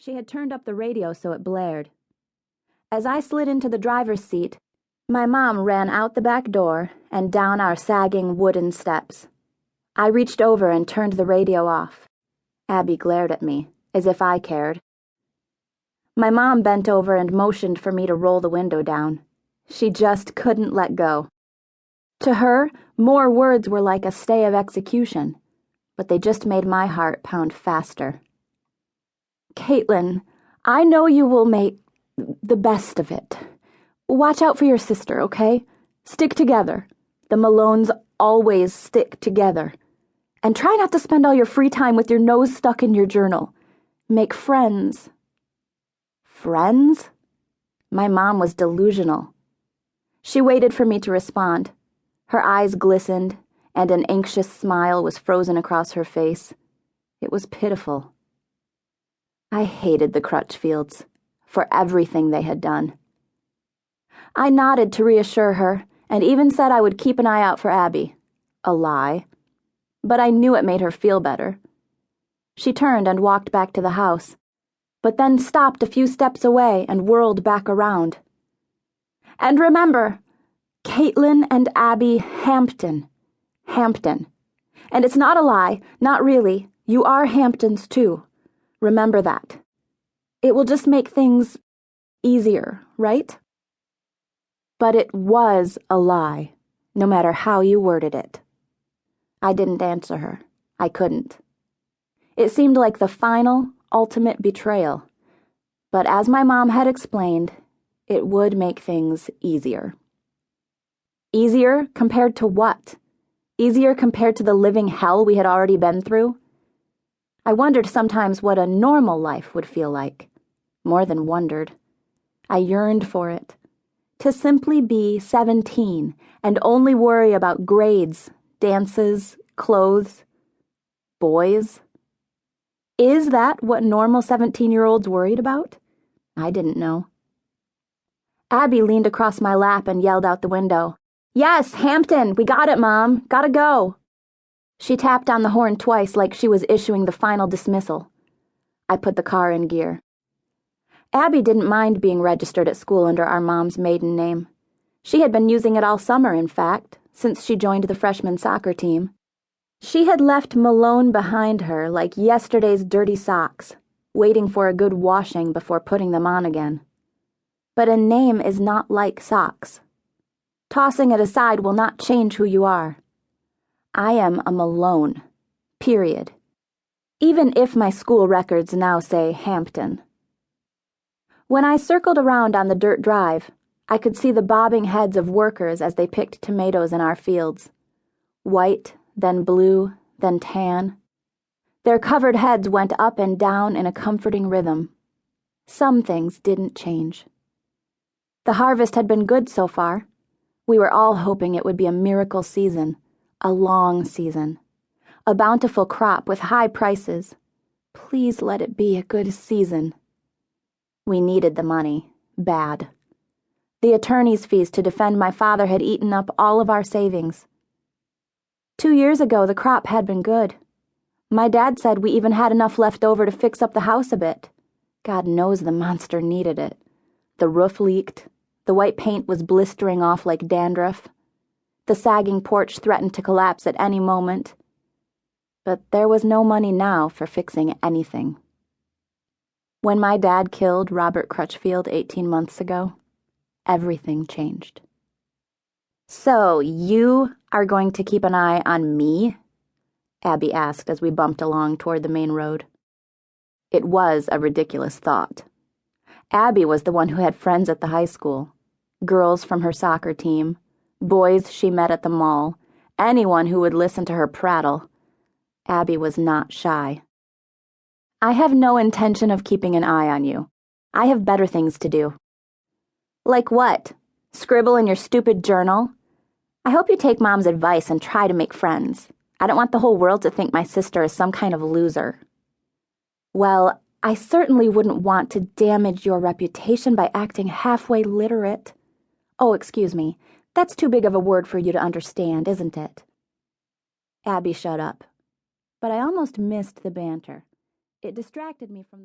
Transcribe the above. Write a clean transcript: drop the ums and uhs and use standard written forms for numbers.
She had turned up the radio so it blared. As I slid into the driver's seat, my mom ran out the back door and down our sagging wooden steps. I reached over and turned the radio off. Abby glared at me, as if I cared. My mom bent over and motioned for me to roll the window down. She just couldn't let go. To her, more words were like a stay of execution, but they just made my heart pound faster. "Kaitlin, I know you will make the best of it. Watch out for your sister, okay? Stick together. The Malones always stick together. And try not to spend all your free time with your nose stuck in your journal. Make friends." Friends? My mom was delusional. She waited for me to respond. Her eyes glistened, and an anxious smile was frozen across her face. It was pitiful. I hated the Crutchfields for everything they had done. I nodded to reassure her, and even said I would keep an eye out for Abby. A lie. But I knew it made her feel better. She turned and walked back to the house, but then stopped a few steps away and whirled back around. "And remember, Kaitlin and Abby Hampton. Hampton. And it's not a lie, not really. You are Hamptons too. Remember that. It will just make things easier, right?" But it was a lie, no matter how you worded it. I didn't answer her. I couldn't. It seemed like the final, ultimate betrayal. But as my mom had explained, it would make things easier. Easier compared to what? Easier compared to the living hell we had already been through? I wondered sometimes what a normal life would feel like. More than wondered. I yearned for it. To simply be 17 and only worry about grades, dances, clothes, boys. Is that what normal 17-year-olds worried about? I didn't know. Abby leaned across my lap and yelled out the window, "Yes, Hampton, we got it, Mom. Gotta go." She tapped on the horn twice like she was issuing the final dismissal. I put the car in gear. Abby didn't mind being registered at school under our mom's maiden name. She had been using it all summer, in fact, since she joined the freshman soccer team. She had left Malone behind her like yesterday's dirty socks, waiting for a good washing before putting them on again. But a name is not like socks. Tossing it aside will not change who you are. I am a Malone, period. Even if my school records now say Hampton. When I circled around on the dirt drive, I could see the bobbing heads of workers as they picked tomatoes in our fields. White, then blue, then tan. Their covered heads went up and down in a comforting rhythm. Some things didn't change. The harvest had been good so far. We were all hoping it would be a miracle season, a long season, a bountiful crop with high prices. Please let it be a good season. We needed the money, bad. The attorney's fees to defend my father had eaten up all of our savings. 2 years ago, the crop had been good. My dad said we even had enough left over to fix up the house a bit. God knows the monster needed it. The roof leaked. The white paint was blistering off like dandruff. The sagging porch threatened to collapse at any moment. But there was no money now for fixing anything. When my dad killed Robert Crutchfield 18 months ago, everything changed. "So, you are going to keep an eye on me?" Abby asked as we bumped along toward the main road. It was a ridiculous thought. Abby was the one who had friends at the high school, girls from her soccer team, boys she met at the mall, anyone who would listen to her prattle. Abby was not shy. "I have no intention of keeping an eye on you. I have better things to do." "Like what? Scribble in your stupid journal? I hope you take Mom's advice and try to make friends. I don't want the whole world to think my sister is some kind of loser." "Well, I certainly wouldn't want to damage your reputation by acting halfway literate." "Oh, excuse me. That's too big of a word for you to understand, isn't it?" Abby shut up. But I almost missed the banter. It distracted me from the